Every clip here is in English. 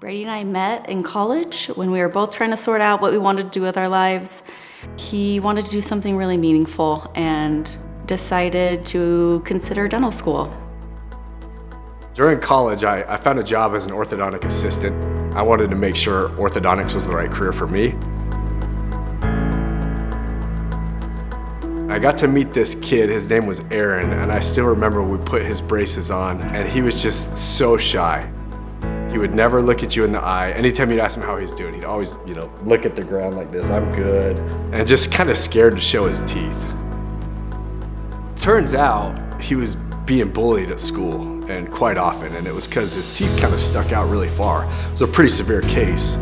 Brady and I met in college when we were both trying to sort out what we wanted to do with our lives. He wanted to do something really meaningful and decided to consider dental school. During college, I found a job as an orthodontic assistant. I wanted to make sure orthodontics was the right career for me. I got to meet this kid, his name was Aaron, and I still remember we put his braces on, and he was just so shy. He would never look at you in the eye. Anytime you'd ask him how he's doing, he'd always, look at the ground like this, I'm good, and just kind of scared to show his teeth. Turns out, he was being bullied at school, and quite often, and it was because his teeth kind of stuck out really far. It was a pretty severe case.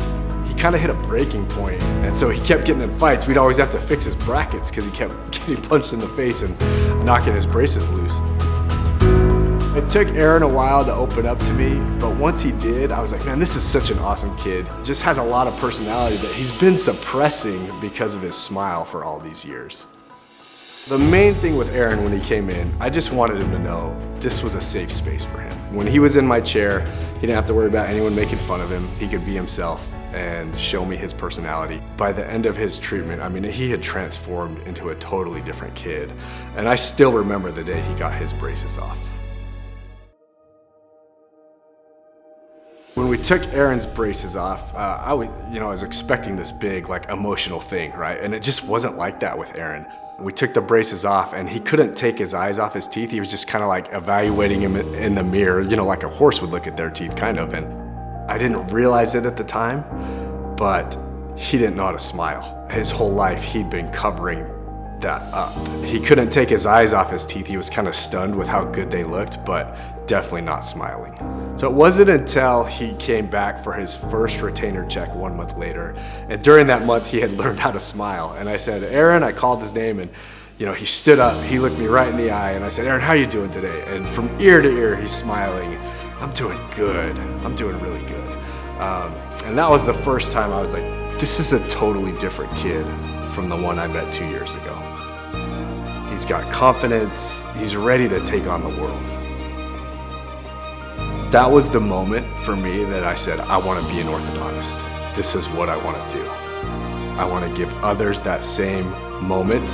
He kind of hit a breaking point, and so he kept getting in fights. We'd always have to fix his brackets because he kept getting punched in the face and knocking his braces loose. It took Aaron a while to open up to me, but once he did, I was like, man, this is such an awesome kid. Just has a lot of personality that he's been suppressing because of his smile for all these years. The main thing with Aaron when he came in, I just wanted him to know this was a safe space for him. When he was in my chair, he didn't have to worry about anyone making fun of him. He could be himself and show me his personality. By the end of his treatment, he had transformed into a totally different kid. And I still remember the day he got his braces off. When we took Aaron's braces off, I was expecting this big, emotional thing, right? And it just wasn't like that with Aaron. We took the braces off and he couldn't take his eyes off his teeth. He was just kind of evaluating him in the mirror, like a horse would look at their teeth, kind of. And I didn't realize it at the time, but he didn't know how to smile. His whole life, he'd been covering that up. He couldn't take his eyes off his teeth. He was kind of stunned with how good they looked, but definitely not smiling. So it wasn't until he came back for his first retainer check 1 month later, and during that month he had learned how to smile. And I said, Aaron, I called his name, and he stood up, he looked me right in the eye, and I said, Aaron, how you doing today? And from ear to ear, he's smiling. I'm doing good. I'm doing really good. And that was the first time I was like, this is a totally different kid from the one I met 2 years ago. He's got confidence. He's ready to take on the world. That was the moment for me that I said, I want to be an orthodontist. This is what I want to do. I want to give others that same moment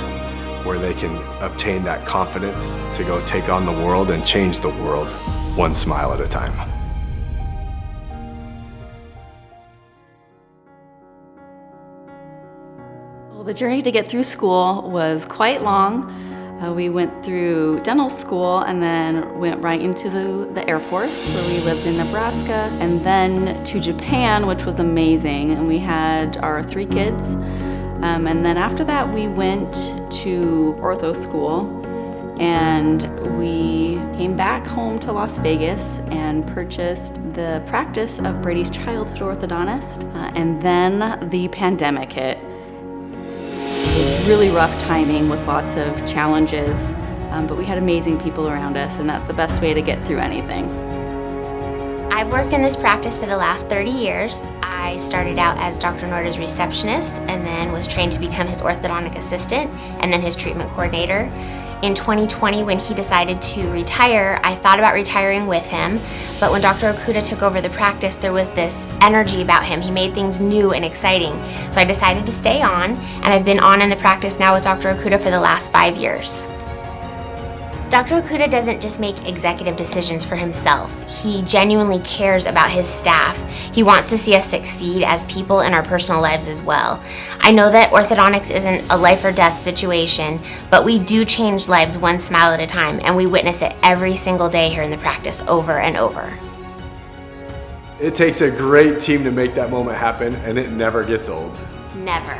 where they can obtain that confidence to go take on the world and change the world one smile at a time. Well, the journey to get through school was quite long. We went through dental school and then went right into the Air Force, where we lived in Nebraska, and then to Japan, which was amazing. And we had our 3 kids. And then after that, we went to ortho school, and we came back home to Las Vegas and purchased the practice of Brady's childhood orthodontist. And then the pandemic hit. It was really rough timing with lots of challenges, but we had amazing people around us, and that's the best way to get through anything. I've worked in this practice for the last 30 years. I started out as Dr. Norda's receptionist and then was trained to become his orthodontic assistant and then his treatment coordinator. In 2020, when he decided to retire, I thought about retiring with him, but when Dr. Okuda took over the practice, there was this energy about him. He made things new and exciting. So I decided to stay on, and I've been on in the practice now with Dr. Okuda for the last 5 years. Dr. Okuda doesn't just make executive decisions for himself. He genuinely cares about his staff. He wants to see us succeed as people in our personal lives as well. I know that orthodontics isn't a life or death situation, but we do change lives one smile at a time, and we witness it every single day here in the practice over and over. It takes a great team to make that moment happen, and it never gets old. Never.